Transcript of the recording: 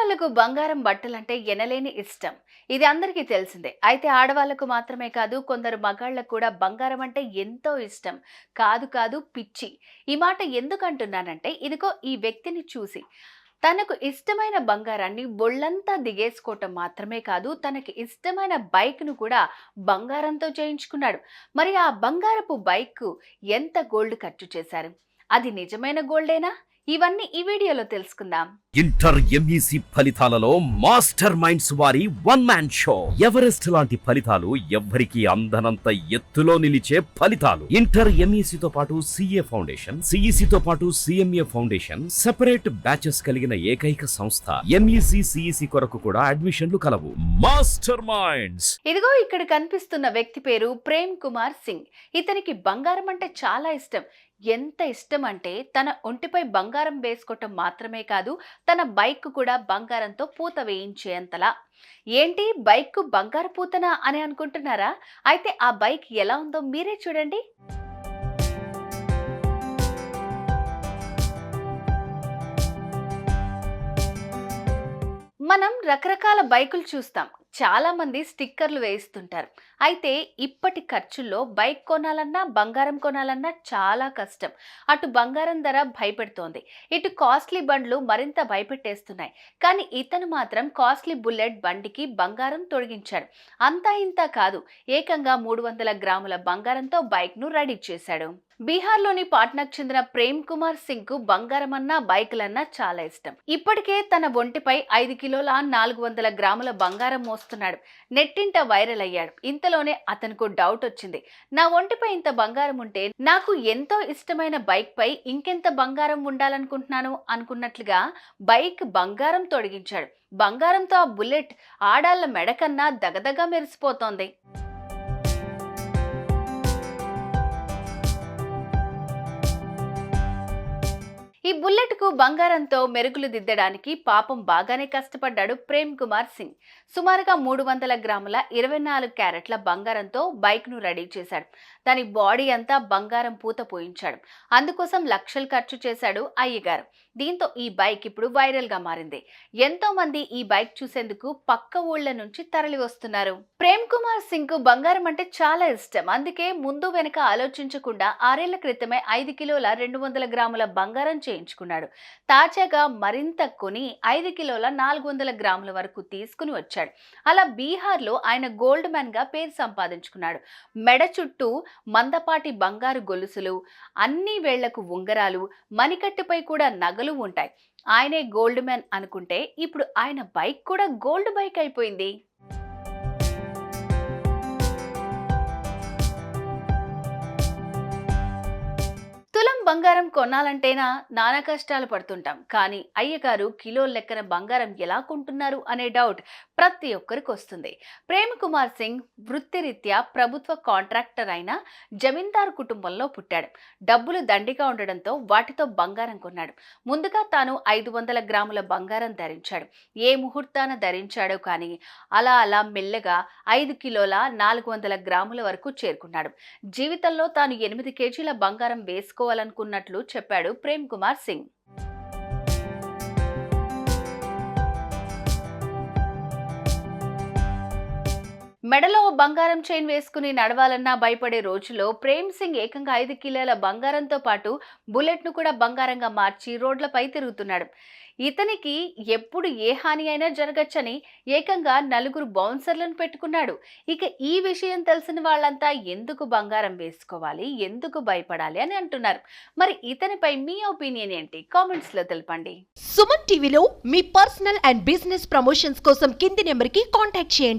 ఆడవాళ్లకు బంగారం బట్టలంటే ఎనలేని ఇష్టం. ఇది అందరికీ తెలిసిందే. అయితే ఆడవాళ్లకు మాత్రమే కాదు, కొందరు మగాళ్లకు కూడా బంగారం అంటే ఎంతో ఇష్టం. కాదు పిచ్చి. ఈ మాట ఎందుకు అంటున్నానంటే, ఇదిగో ఈ వ్యక్తిని చూసి తనకు ఇష్టమైన బంగారాన్ని బొళ్ళంతా దిగేసుకోవటం మాత్రమే కాదు, తనకి ఇష్టమైన బైక్ను కూడా బంగారంతో చేయించుకున్నాడు. మరి ఆ బంగారపు బైక్ ఎంత గోల్డ్ ఖర్చు చేశారు? అది నిజమైన గోల్డేనా? ఇవన్నీ ఈ వీడియోలో తెలుసుకుందాం. ఇంటర్ ఎంఈసి ఫలితాలలో మాస్టర్ మైండ్స్ వారి వన్ మ్యాన్ షో. ఎవరెస్ట్ లాంటి ఫలితాలు ఎవ్వరికి అందనంత ఎత్తులో నిలిచే ఫలితాలు. ఇంటర్ ఎంఈసితో పాటు సిఏ ఫౌండేషన్, సిఈసితో పాటు సిఎంఏ ఫౌండేషన్ సెపరేట్ బ్యాచెస్ కలిగిన ఏకైక సంస్థ. ఎంఈసి సిఈసి కొరకు కూడా అడ్మిషన్లు కలవు. Master minds. ఇదిగో ఇక్కడ కనిపిస్తున్న వ్యక్తి పేరు ప్రేమ్ కుమార్ సింగ్. ఇతనికి బంగారం అంటే చాలా ఇష్టం. ఎంత ఇష్టం అంటే తన ఒంటిపై బంగారం వేసుకోవటం మాత్రమే కాదు, తన బైక్ కూడా బంగారంతో పూత వేయించేంతలా. ఏంటి, బైక్ బంగారు పూతనా అని అనుకుంటున్నారా? అయితే ఆ బైక్ ఎలా ఉందో మీరే చూడండి. మనం రకరకాల బైకులు చూస్తాం. చాలా మంది స్టిక్కర్లు వేయిస్తుంటారు. అయితే ఇప్పటి ఖర్చుల్లో బైక్ కొనాలన్నా, బంగారం కొనాలన్నా చాలా కష్టం. అటు బంగారం ధర భయపెడుతోంది, ఇటు కాస్ట్లీ బండ్లు మరింత భయపెట్టేస్తున్నాయి. కానీ ఇతను మాత్రం కాస్ట్లీ బుల్లెట్ బండికి బంగారం తొడిగించాడు. అంతా ఇంత కాదు, ఏకంగా 300 గ్రాముల బంగారంతో బైక్ను రెడీ చేశాడు. బీహార్లోని పాట్నాకు చెందిన ప్రేమ్ కుమార్ సింగ్ కు బంగారం అన్నా, బైకులన్నా చాలా ఇష్టం. ఇప్పటికే తన ఒంటిపై 5 కిలోల 400 గ్రాముల బంగారం మోస్తున్నాడు. నెట్టింట వైరల్ అయ్యాడు. ఇంతలోనే అతనికి డౌట్ వచ్చింది. నా ఒంటిపై ఇంత బంగారం ఉంటే నాకు ఎంతో ఇష్టమైన బైక్ పై ఇంకెంత బంగారం ఉండాలనుకుంటున్నాను అనుకున్నట్లుగా బైక్ బంగారం తొడిగించాడు. బంగారంతో ఆ బుల్లెట్ ఆడాళ్ల మెడకన్నా దగదగా మెరిసిపోతోంది. ఈ బుల్లెట్ కు బంగారంతో మెరుగులు దిద్దడానికి పాపం బాగానే కష్టపడ్డాడు ప్రేమ్ కుమార్ సింగ్. సుమారుగా 300 గ్రాముల 24 క్యారెట్ల బంగారంతో బైక్ ను రెడీ చేశాడు. దాని బాడీ అంతా బంగారం పూత పోయించాడు. అందుకోసం లక్షలు ఖర్చు చేశాడు అయ్యగారు. దీంతో ఈ బైక్ ఇప్పుడు వైరల్ గా మారింది. ఎంతో మంది ఈ బైక్ చూసేందుకు పక్క ఊళ్ల నుంచి తరలి వస్తున్నారు. ప్రేమ్ కుమార్ సింగ్ కు బంగారం అంటే చాలా ఇష్టం. అందుకే ముందు వెనక ఆలోచించకుండా 6 ఏళ్ల క్రితమే 5 కిలోల 200 గ్రాముల బంగారం చేయించుకున్నాడు. తాజాగా మరింత కొని 5 కిలోల 400 గ్రాముల వరకు తీసుకుని వచ్చాడు. అలా బీహార్లో ఆయన గోల్డ్ మ్యాన్ గా పేరు సంపాదించుకున్నాడు. మెడ చుట్టూ మందపాటి బంగారు గొలుసులు, అన్ని వేళ్లకు ఉంగరాలు, మణికట్టుపై కూడా నగలు ఉంటాయి. ఆయనే గోల్డ్ మ్యాన్ అనుకుంటే ఇప్పుడు ఆయన బైక్ కూడా గోల్డ్ బైక్ అయిపోయింది. తులం బంగారం కొనాలంటేనా నానా కష్టాలు పడుతుంటాం. కానీ అయ్యగారు కిలో లెక్కన బంగారం ఎలా కొంటున్నారు అనే డౌట్ ప్రతి ఒక్కరికి వస్తుంది. ప్రేమ్ కుమార్ సింగ్ వృత్తిరీత్యా ప్రభుత్వ కాంట్రాక్టర్ అయిన జమీందార్ కుటుంబంలో పుట్టాడు. డబ్బులు దండిగా ఉండడంతో వాటితో బంగారం కొన్నాడు. ముందుగా తాను 500 గ్రాముల బంగారం ధరించాడు. ఏ ముహూర్తాన ధరించాడో కానీ అలా మెల్లగా 5 కిలోల 400 గ్రాముల వరకు చేరుకున్నాడు. జీవితంలో తాను 8 కేజీల బంగారం వేసుకోవాలనుకున్నట్లు చెప్పాడు ప్రేమ్ కుమార్ సింగ్. మెడలో బంగారం చైన్ వేసుకుని నడవాలన్నా భయపడే రోజుల్లో ప్రేమ్ సింగ్ ఏకంగా 5 కిలోల బంగారంతో పాటు బుల్లెట్ ను కూడా బంగారంగా మార్చి రోడ్లపై తిరుగుతున్నాడు. ఇతనికి ఎప్పుడు ఏ హాని అయినా జరగచ్చని ఏకంగా 4 బౌన్సర్లను పెట్టుకున్నాడు. ఇక ఈ విషయం తెలిసిన వాళ్ళంతా ఎందుకు బంగారం వేసుకోవాలి, ఎందుకు భయపడాలి అని అంటున్నారు. మరి ఇతనిపై మీ ఒపీనియన్ ఏంటి? కామెంట్స్ లో తెలపండి. సుమన్ టీవీలో మీ పర్సనల్ అండ్ బిజినెస్ ప్రమోషన్స్ కోసం కింది నెంబర్ కి కాంటాక్ట్ చేయండి.